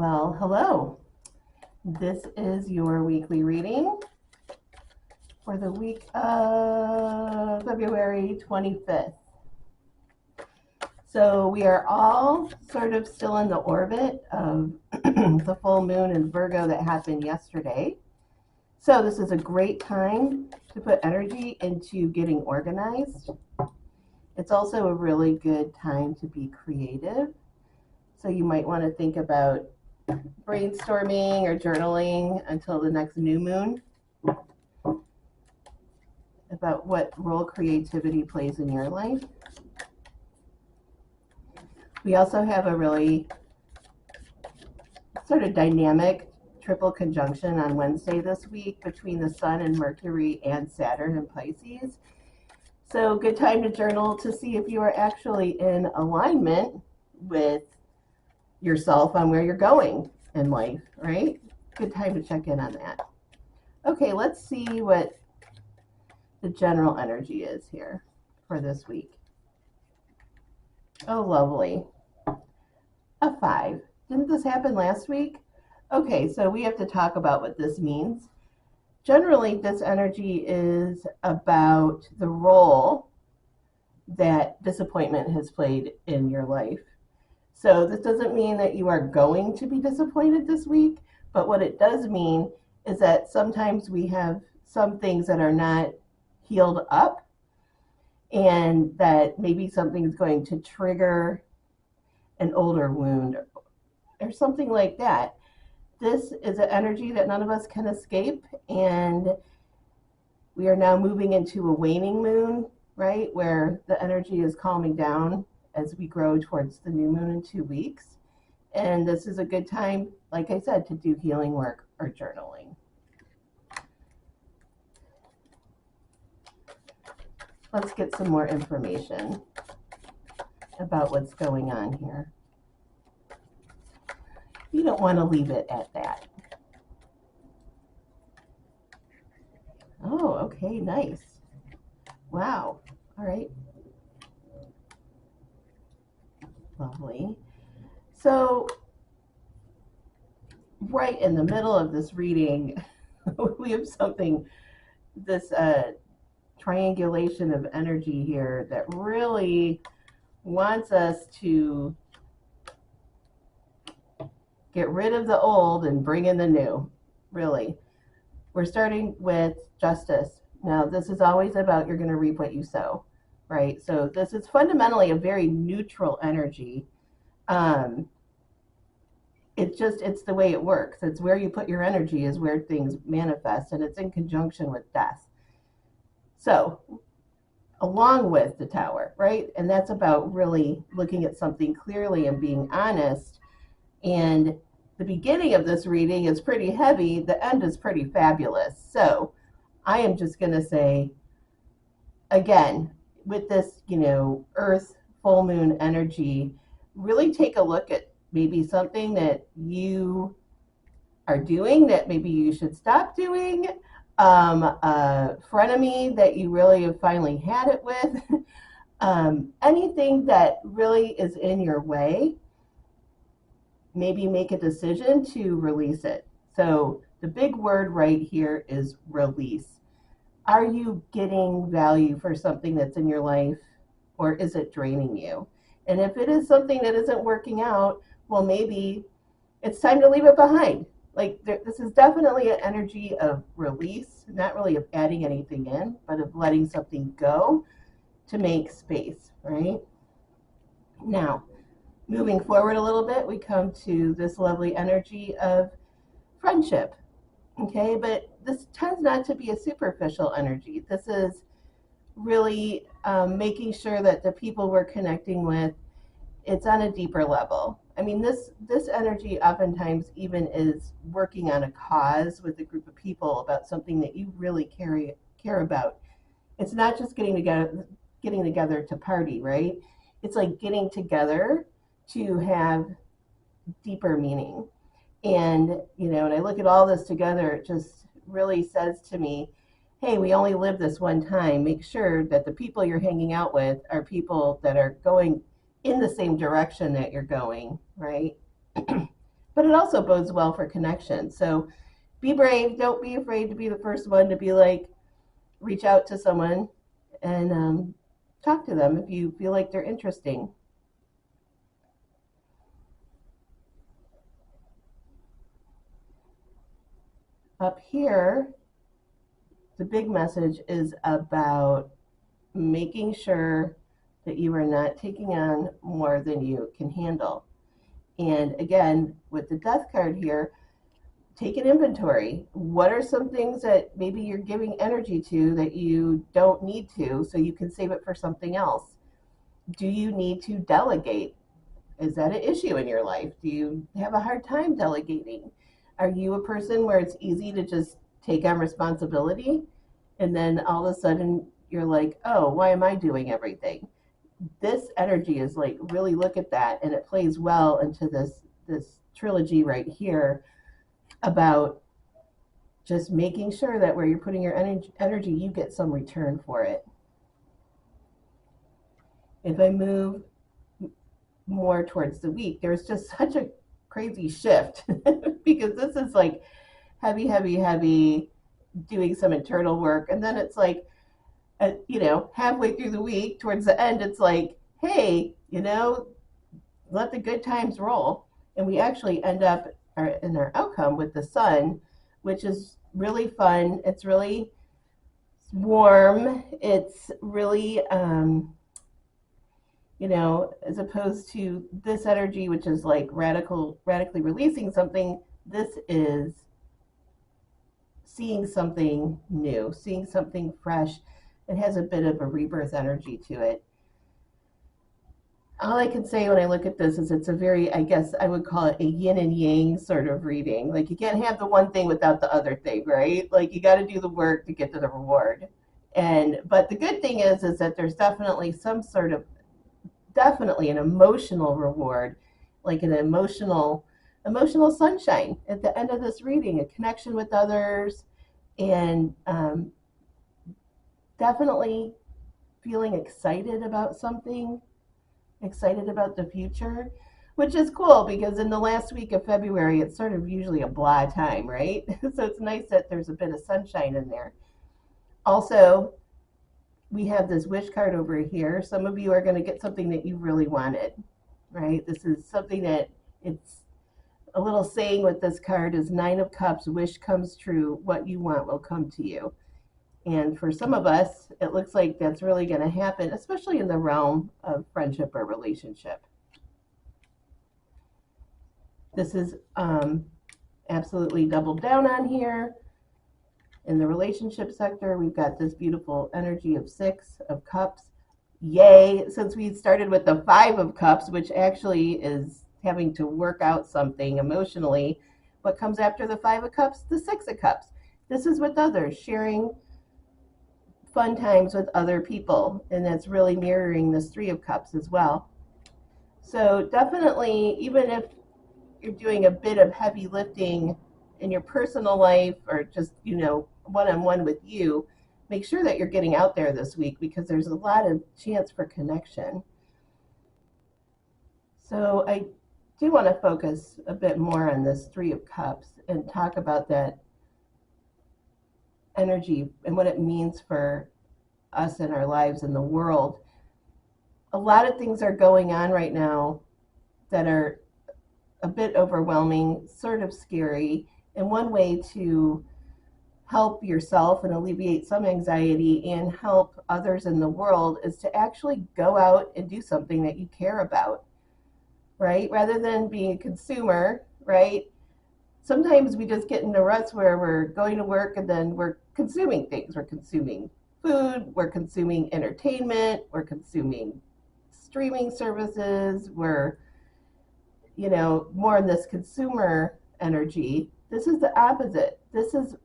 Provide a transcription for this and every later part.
Well, hello. This is your weekly reading for the week of February 25th. So we are all sort of still in the orbit of the full moon in Virgo that happened yesterday. So this is a great time to put energy into getting organized. It's also a really good time to be creative. So you might want to think about brainstorming or journaling until the next new moon about what role creativity plays in your life. We also have a really sort of dynamic triple conjunction on Wednesday this week between the Sun and Mercury and Saturn in Pisces. So good time to journal to see if you are actually in alignment with yourself on where you're going in life, right? Good time to check in on that. Okay, let's see what the general energy is here for this week. Oh, lovely. A 5. Didn't this happen last week? Okay, so we have to talk about what this means. Generally, this energy is about the role that disappointment has played in your life. So this doesn't mean that you are going to be disappointed this week, but what it does mean is that sometimes we have some things that are not healed up, and that maybe something's going to trigger an older wound or something like that. This is an energy that none of us can escape, and we are now moving into a waning moon, right, where the energy is calming down as we grow towards the new moon in 2 weeks. And this is a good time, like I said, to do healing work or journaling. Let's get some more information about what's going on here. You don't want to leave it at that. Oh, okay, nice. Wow. All right. Lovely. So, right in the middle of this reading, we have something, this triangulation of energy here that really wants us to get rid of the old and bring in the new, really. We're starting with justice. Now, this is always about you're going to reap what you sow, right? So this is fundamentally a very neutral energy. It's the way it works. It's where you put your energy is where things manifest, and it's in conjunction with death. So, along with the Tower, right? And that's about really looking at something clearly and being honest. And the beginning of this reading is pretty heavy. The end is pretty fabulous. So I am just going to say, again, with this, Earth full moon energy, really take a look at maybe something that you are doing that maybe you should stop doing. A frenemy that you really have finally had it with. Anything that really is in your way, maybe make a decision to release it. So the big word right here is release. Are you getting value for something that's in your life, or is it draining you? And if it is something that isn't working out, well, maybe it's time to leave it behind. Like this is definitely an energy of release, not really of adding anything in, but of letting something go to make space, right? Now, moving forward a little bit, we come to this lovely energy of friendship, okay? But this tends not to be a superficial energy. This is really making sure that the people we're connecting with, it's on a deeper level. I mean, this energy oftentimes even is working on a cause with a group of people about something that you really care about. It's not just getting together to party, right? It's like getting together to have deeper meaning. And, when I look at all this together, it just really says to me, hey, we only live this one time. Make sure that the people you're hanging out with are people that are going in the same direction that you're going, right? But but it also bodes well for connection. So be brave. Don't be afraid to be the first one to be like, reach out to someone and talk to them if you feel like they're interesting. Up here, the big message is about making sure that you are not taking on more than you can handle. And again, with the death card here, take an inventory. What are some things that maybe you're giving energy to that you don't need to, so you can save it for something else? Do you need to delegate? Is that an issue in your life? Do you have a hard time delegating? Are you a person where it's easy to just take on responsibility and then all of a sudden you're like, oh, why am I doing everything? This energy is like, really look at that, and it plays well into this trilogy right here about just making sure that where you're putting your energy, you get some return for it. If I move more towards the week, there's just such a crazy shift because this is like heavy, heavy, heavy, doing some internal work, and then it's like, halfway through the week, towards the end, it's like, hey, let the good times roll, and we actually end up in our outcome with the sun, which is really fun. It's really warm. It's really as opposed to this energy, which is like radically releasing something, this is seeing something new, seeing something fresh. It has a bit of a rebirth energy to it. All I can say when I look at this is it's a very, I guess I would call it a yin and yang sort of reading. Like, you can't have the one thing without the other thing, right? Like, you got to do the work to get to the reward. But the good thing is that there's definitely definitely an emotional reward, like an emotional sunshine at the end of this reading, a connection with others, and definitely feeling excited about something, excited about the future, which is cool because in the last week of February, it's sort of usually a blah time, right? So it's nice that there's a bit of sunshine in there. Also, we have this wish card over here. Some of you are going to get something that you really wanted, right? This is something that, it's a little saying with this card is 9 of Cups, wish comes true, what you want will come to you. And for some of us, it looks like that's really going to happen, especially in the realm of friendship or relationship. This is absolutely doubled down on here. In the relationship sector, we've got this beautiful energy of 6 of Cups. Yay, since we started with the 5 of Cups, which actually is having to work out something emotionally. What comes after the 5 of Cups? The 6 of Cups. This is with others, sharing fun times with other people, and that's really mirroring this 3 of Cups as well. So definitely, even if you're doing a bit of heavy lifting in your personal life or just, one-on-one with you, make sure that you're getting out there this week because there's a lot of chance for connection. So I do want to focus a bit more on this 3 of Cups and talk about that energy and what it means for us in our lives in the world. A lot of things are going on right now that are a bit overwhelming, sort of scary. And one way to help yourself and alleviate some anxiety and help others in the world is to actually go out and do something that you care about, right? Rather than being a consumer, right? Sometimes we just get into ruts where we're going to work and then we're consuming things. We're consuming food, we're consuming entertainment, we're consuming streaming services, we're, more in this consumer energy. This is the opposite. This is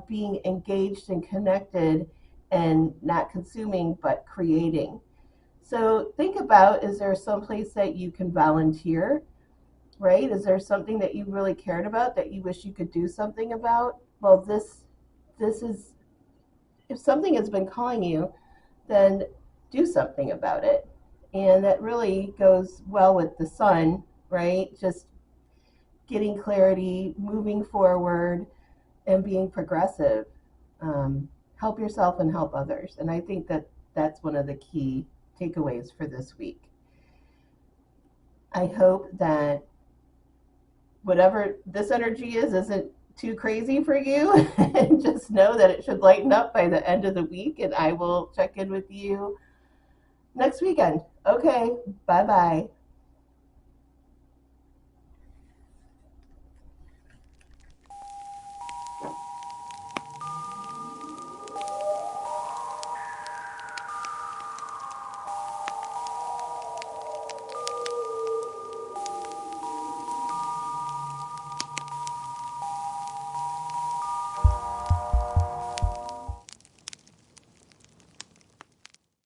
being engaged and connected and not consuming, but creating. So think about, is there some place that you can volunteer, right? Is there something that you really cared about that you wish you could do something about? Well, this is, if something has been calling you, then do something about it. And that really goes well with the sun, right? Just getting clarity, moving forward, and being progressive. Help yourself and help others. And I think that that's one of the key takeaways for this week. I hope that whatever this energy is isn't too crazy for you. And just know that it should lighten up by the end of the week. And I will check in with you next weekend. Okay, bye bye.